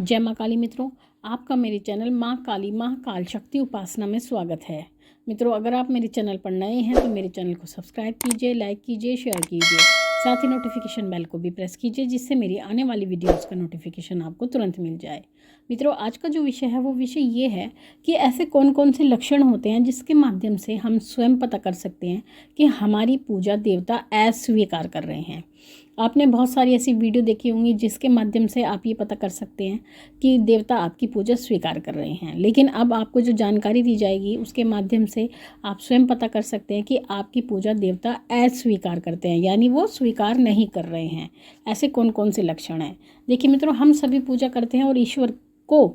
जय माँ काली मित्रों, आपका मेरे चैनल माँ काली महाकाल शक्ति उपासना में स्वागत है। मित्रों, अगर आप मेरे चैनल पर नए हैं तो मेरे चैनल को सब्सक्राइब कीजिए, लाइक कीजिए, शेयर कीजिए, साथ ही नोटिफिकेशन बेल को भी प्रेस कीजिए जिससे मेरी आने वाली वीडियोस का नोटिफिकेशन आपको तुरंत मिल जाए। मित्रों, आज का जो विषय है वो विषय ये है कि ऐसे कौन कौन से लक्षण होते हैं जिसके माध्यम से हम स्वयं पता कर सकते हैं कि हमारी पूजा देवता अस्वीकार कर रहे हैं। आपने बहुत सारी ऐसी वीडियो देखी होंगी जिसके माध्यम से आप ये पता कर सकते हैं कि देवता आपकी पूजा स्वीकार कर रहे हैं। लेकिन अब आपको जो जानकारी दी जाएगी उसके माध्यम से आप स्वयं पता कर सकते हैं कि आपकी पूजा देवता अस्वीकार करते हैं, यानी वो स्वीकार नहीं कर रहे हैं। ऐसे कौन कौन से लक्षण हैं? देखिए मित्रों, हम सभी पूजा करते हैं और ईश्वर को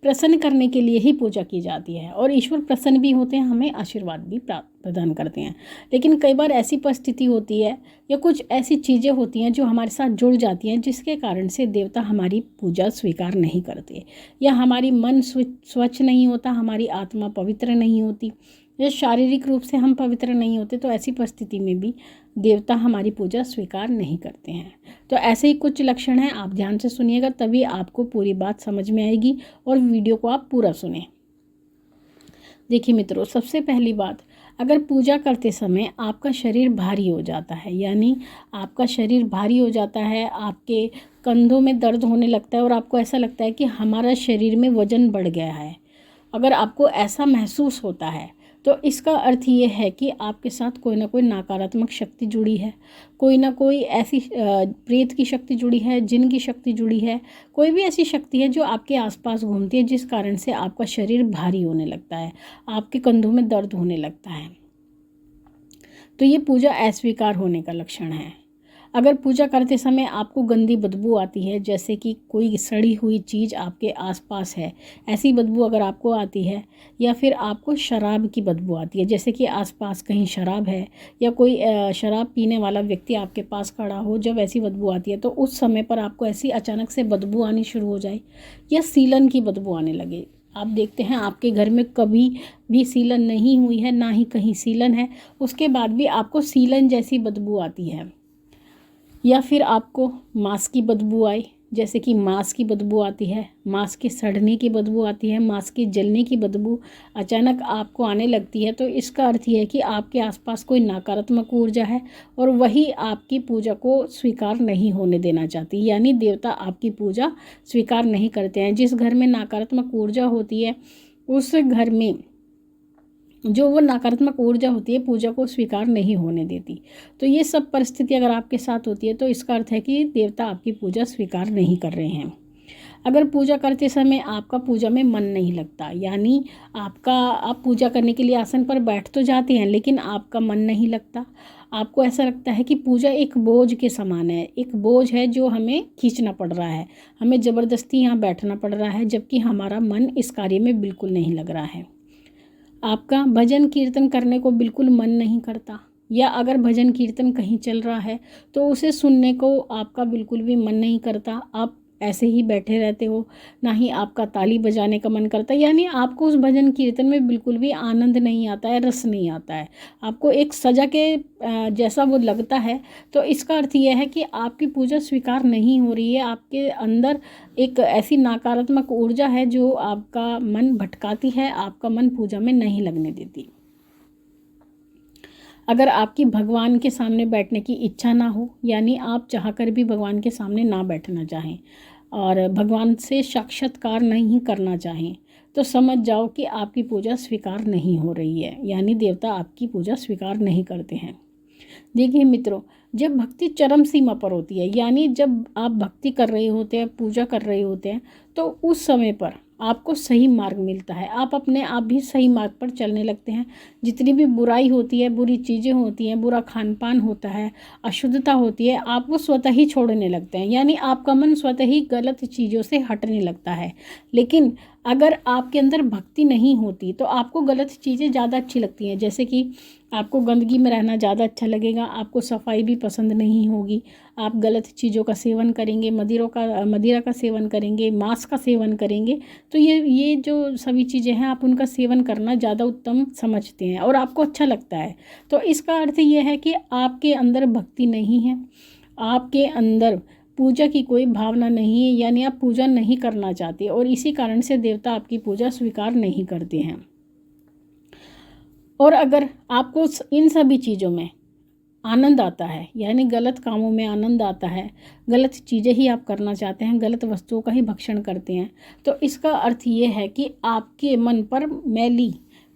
प्रसन्न करने के लिए ही पूजा की जाती है और ईश्वर प्रसन्न भी होते हैं, हमें आशीर्वाद भी प्रदान करते हैं। लेकिन कई बार ऐसी परिस्थिति होती है या कुछ ऐसी चीज़ें होती हैं जो हमारे साथ जुड़ जाती हैं जिसके कारण से देवता हमारी पूजा स्वीकार नहीं करते, या हमारी मन स्वच्छ नहीं होता, हमारी आत्मा पवित्र नहीं होती, या शारीरिक रूप से हम पवित्र नहीं होते। तो ऐसी परिस्थिति में भी देवता हमारी पूजा स्वीकार नहीं करते हैं। तो ऐसे ही कुछ लक्षण हैं, आप ध्यान से सुनिएगा तभी आपको पूरी बात समझ में आएगी और वीडियो को आप पूरा सुनें। देखिए मित्रों, सबसे पहली बात, अगर पूजा करते समय आपका शरीर भारी हो जाता है, यानी आपका शरीर भारी हो जाता है, आपके कंधों में दर्द होने लगता है और आपको ऐसा लगता है कि हमारा शरीर में वजन बढ़ गया है, अगर आपको ऐसा महसूस होता है तो इसका अर्थ ये है कि आपके साथ कोई ना कोई नकारात्मक शक्ति जुड़ी है, कोई ना कोई ऐसी प्रेत की शक्ति जुड़ी है, जिन की शक्ति जुड़ी है, कोई भी ऐसी शक्ति है जो आपके आसपास घूमती है जिस कारण से आपका शरीर भारी होने लगता है, आपके कंधों में दर्द होने लगता है। तो ये पूजा अस्वीकार होने का लक्षण है। अगर पूजा करते समय आपको गंदी बदबू आती है, जैसे कि कोई सड़ी हुई चीज़ आपके आसपास है, ऐसी बदबू अगर आपको आती है, या फिर आपको शराब की बदबू आती है, जैसे कि आसपास कहीं शराब है या कोई शराब पीने वाला व्यक्ति आपके पास खड़ा हो, जब ऐसी बदबू आती है तो उस समय पर आपको ऐसी अचानक से बदबू आनी शुरू हो जाए या सीलन की बदबू आने लगे। आप देखते हैं आपके घर में कभी भी सीलन नहीं हुई है, ना ही कहीं सीलन है, उसके बाद भी आपको सीलन जैसी बदबू आती है। या फिर आपको मांस की बदबू आई, जैसे कि मांस की बदबू आती है, मांस के सड़ने की बदबू आती है, मांस के जलने की बदबू अचानक आपको आने लगती है, तो इसका अर्थ यह है कि आपके आसपास कोई नकारात्मक ऊर्जा है और वही आपकी पूजा को स्वीकार नहीं होने देना चाहती, यानी देवता आपकी पूजा स्वीकार नहीं करते हैं। जिस घर में नकारात्मक ऊर्जा होती है उस घर में जो वो नकारात्मक ऊर्जा होती है पूजा को स्वीकार नहीं होने देती। तो ये सब परिस्थिति अगर आपके साथ होती है तो इसका अर्थ है कि देवता आपकी पूजा स्वीकार नहीं कर रहे हैं। अगर पूजा करते समय आपका पूजा में मन नहीं लगता, यानी आप पूजा करने के लिए आसन पर बैठ तो जाते हैं लेकिन आपका मन नहीं लगता, आपको ऐसा लगता है कि पूजा एक बोझ के समान है, एक बोझ है जो हमें खींचना पड़ रहा है, हमें ज़बरदस्ती यहाँ बैठना पड़ रहा है, जबकि हमारा मन इस कार्य में बिल्कुल नहीं लग रहा है। आपका भजन कीर्तन करने को बिल्कुल मन नहीं करता, या अगर भजन कीर्तन कहीं चल रहा है तो उसे सुनने को आपका बिल्कुल भी मन नहीं करता, आप ऐसे ही बैठे रहते हो, ना ही आपका ताली बजाने का मन करता है, यानी आपको उस भजन कीर्तन में बिल्कुल भी आनंद नहीं आता है, रस नहीं आता है, आपको एक सजा के जैसा वो लगता है। तो इसका अर्थ यह है कि आपकी पूजा स्वीकार नहीं हो रही है, आपके अंदर एक ऐसी नकारात्मक ऊर्जा है जो आपका मन भटकाती है, आपका मन पूजा में नहीं लगने देती। अगर आपकी भगवान के सामने बैठने की इच्छा ना हो, यानी आप चाहकर भी भगवान के सामने ना बैठना चाहें और भगवान से साक्षात्कार नहीं करना चाहें, तो समझ जाओ कि आपकी पूजा स्वीकार नहीं हो रही है, यानी देवता आपकी पूजा स्वीकार नहीं करते हैं। देखिए मित्रों, जब भक्ति चरम सीमा पर होती है, यानी जब आप भक्ति कर रहे होते हैं, पूजा कर रहे होते हैं, तो उस समय पर आपको सही मार्ग मिलता है, आप अपने आप भी सही मार्ग पर चलने लगते हैं। जितनी भी बुराई होती है, बुरी चीज़ें होती हैं, बुरा खान पान होता है, अशुद्धता होती है, आप वो स्वतः ही छोड़ने लगते हैं, यानी आपका मन स्वतः ही गलत चीज़ों से हटने लगता है। लेकिन अगर आपके अंदर भक्ति नहीं होती तो आपको गलत चीज़ें ज़्यादा अच्छी लगती हैं, जैसे कि आपको गंदगी में रहना ज़्यादा अच्छा लगेगा, आपको सफाई भी पसंद नहीं होगी, आप गलत चीज़ों का सेवन करेंगे, मदिरा का सेवन करेंगे, मांस का सेवन करेंगे। तो ये जो सभी चीज़ें हैं आप उनका सेवन करना ज़्यादा उत्तम समझते हैं और आपको अच्छा लगता है। तो इसका अर्थ ये है कि आपके अंदर भक्ति नहीं है, आपके अंदर पूजा की कोई भावना नहीं है, यानी आप पूजा नहीं करना चाहते और इसी कारण से देवता आपकी पूजा स्वीकार नहीं करते हैं। और अगर आपको इन सभी चीज़ों में आनंद आता है, यानी गलत कामों में आनंद आता है, गलत चीज़ें ही आप करना चाहते हैं, गलत वस्तुओं का ही भक्षण करते हैं, तो इसका अर्थ ये है कि आपके मन पर मैली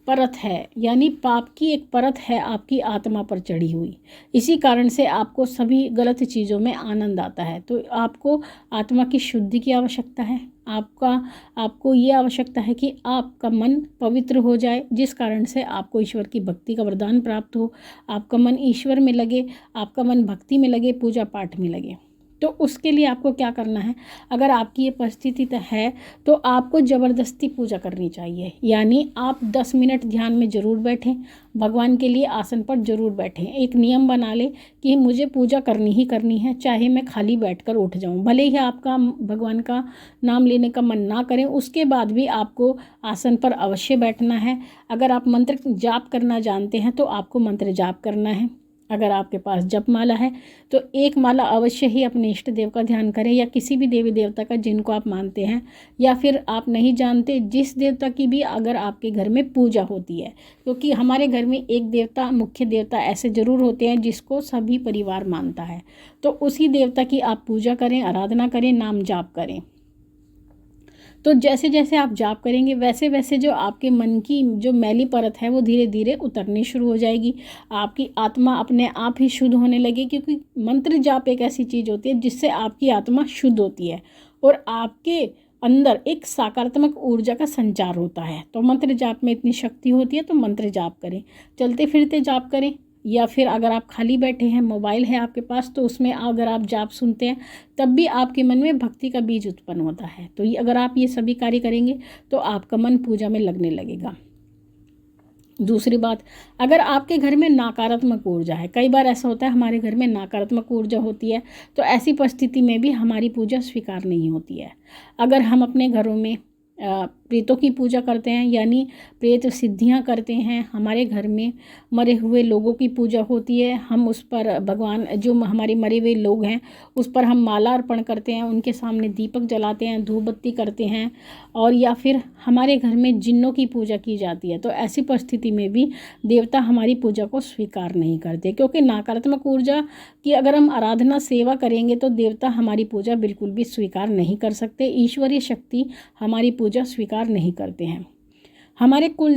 परत है, यानी पाप की एक परत है आपकी आत्मा पर चढ़ी हुई। इसी कारण से आपको सभी गलत चीज़ों में आनंद आता है। तो आपको आत्मा की शुद्धि की आवश्यकता है। आपको ये आवश्यकता है कि आपका मन पवित्र हो जाए, जिस कारण से आपको ईश्वर की भक्ति का वरदान प्राप्त हो, आपका मन ईश्वर में लगे, आपका मन भक्ति में लगे, पूजा पाठ में लगे। तो उसके लिए आपको क्या करना है, अगर आपकी ये परिस्थिति है तो आपको ज़बरदस्ती पूजा करनी चाहिए। यानी आप 10 मिनट ध्यान में ज़रूर बैठें, भगवान के लिए आसन पर ज़रूर बैठें। एक नियम बना लें कि मुझे पूजा करनी ही करनी है, चाहे मैं खाली बैठकर उठ जाऊं। भले ही आपका भगवान का नाम लेने का मन ना करें, उसके बाद भी आपको आसन पर अवश्य बैठना है। अगर आप मंत्र जाप करना जानते हैं तो आपको मंत्र जाप करना है। अगर आपके पास जप माला है तो एक माला अवश्य ही अपने इष्ट देव का ध्यान करें, या किसी भी देवी देवता का जिनको आप मानते हैं, या फिर आप नहीं जानते जिस देवता की भी अगर आपके घर में पूजा होती है, क्योंकि हमारे घर में एक देवता, मुख्य देवता ऐसे ज़रूर होते हैं जिसको सभी परिवार मानता है, तो उसी देवता की आप पूजा करें, आराधना करें, नाम जाप करें। तो जैसे जैसे आप जाप करेंगे वैसे वैसे जो आपके मन की जो मैली परत है वो धीरे धीरे उतरनी शुरू हो जाएगी। आपकी आत्मा अपने आप ही शुद्ध होने लगेगी, क्योंकि मंत्र जाप एक ऐसी चीज़ होती है जिससे आपकी आत्मा शुद्ध होती है और आपके अंदर एक सकारात्मक ऊर्जा का संचार होता है। तो मंत्र जाप में इतनी शक्ति होती है, तो मंत्र जाप करें, चलते फिरते जाप करें, या फिर अगर आप खाली बैठे हैं, मोबाइल है आपके पास, तो उसमें अगर आप जाप सुनते हैं तब भी आपके मन में भक्ति का बीज उत्पन्न होता है। तो ये अगर आप ये सभी कार्य करेंगे तो आपका मन पूजा में लगने लगेगा। दूसरी बात, अगर आपके घर में नकारात्मक ऊर्जा है, कई बार ऐसा होता है हमारे घर में नकारात्मक ऊर्जा होती है, तो ऐसी परिस्थिति में भी हमारी पूजा स्वीकार नहीं होती है। अगर हम अपने घरों में प्रेतों की पूजा करते हैं, यानी प्रेत सिद्धियां करते हैं, हमारे घर में मरे हुए लोगों की पूजा होती है, हम उस पर भगवान जो हमारे मरे हुए लोग हैं उस पर हम माला अर्पण करते हैं, उनके सामने दीपक जलाते हैं, धूप बत्ती करते हैं, और या फिर हमारे घर में जिन्नों की पूजा की जाती है, तो ऐसी परिस्थिति में भी देवता हमारी पूजा को स्वीकार नहीं करते, क्योंकि नकारात्मक ऊर्जा की अगर हम आराधना सेवा करेंगे तो देवता हमारी पूजा बिल्कुल भी स्वीकार नहीं कर सकते। ईश्वरीय शक्ति हमारी पूजा स्वीकार नहीं करते हैं। हमारे कुल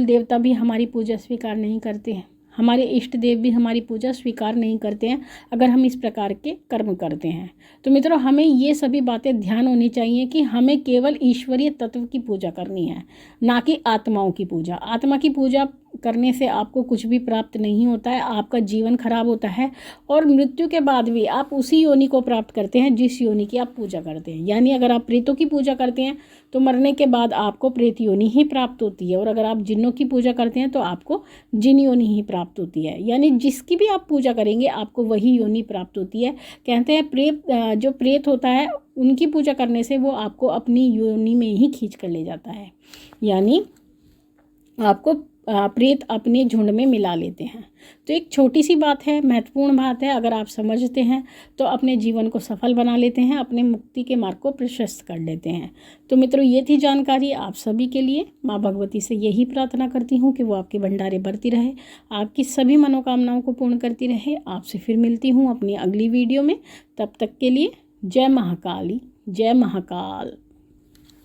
देवता भी हमारी पूजा स्वीकार नहीं करते हैं, हमारे इष्ट देव भी हमारी पूजा स्वीकार नहीं करते हैं अगर हम इस प्रकार के कर्म करते हैं। तो मित्रों, हमें ये सभी बातें ध्यान होनी चाहिए कि हमें केवल ईश्वरीय तत्व की पूजा करनी है, ना कि आत्माओं की पूजा। आत्मा की पूजा करने से आपको कुछ भी प्राप्त नहीं होता है, आपका जीवन खराब होता है और मृत्यु के बाद भी आप उसी योनि को प्राप्त करते हैं जिस योनि की आप पूजा करते हैं। यानी अगर आप प्रेतों की पूजा करते हैं तो मरने के बाद आपको प्रेत योनि ही प्राप्त होती है, और अगर आप जिन्नों की पूजा करते हैं तो आपको जिन योनि ही प्राप्त होती है। यानी जिसकी भी आप पूजा करेंगे आपको वही योनि प्राप्त होती है। कहते हैं जो प्रेत होता है उनकी पूजा करने से वो आपको अपनी योनि में ही खींच कर ले जाता है, यानी आपको प्रेत अपने झुंड में मिला लेते हैं। तो एक छोटी सी बात है, महत्वपूर्ण बात है, अगर आप समझते हैं तो अपने जीवन को सफल बना लेते हैं, अपने मुक्ति के मार्ग को प्रशस्त कर लेते हैं। तो मित्रों, ये थी जानकारी आप सभी के लिए। माँ भगवती से यही प्रार्थना करती हूँ कि वो आपके भंडारे भरती रहे, आपकी सभी मनोकामनाओं को पूर्ण करती रहे। आपसे फिर मिलती हूँ अपनी अगली वीडियो में, तब तक के लिए जय महाकाली, जय महाकाल।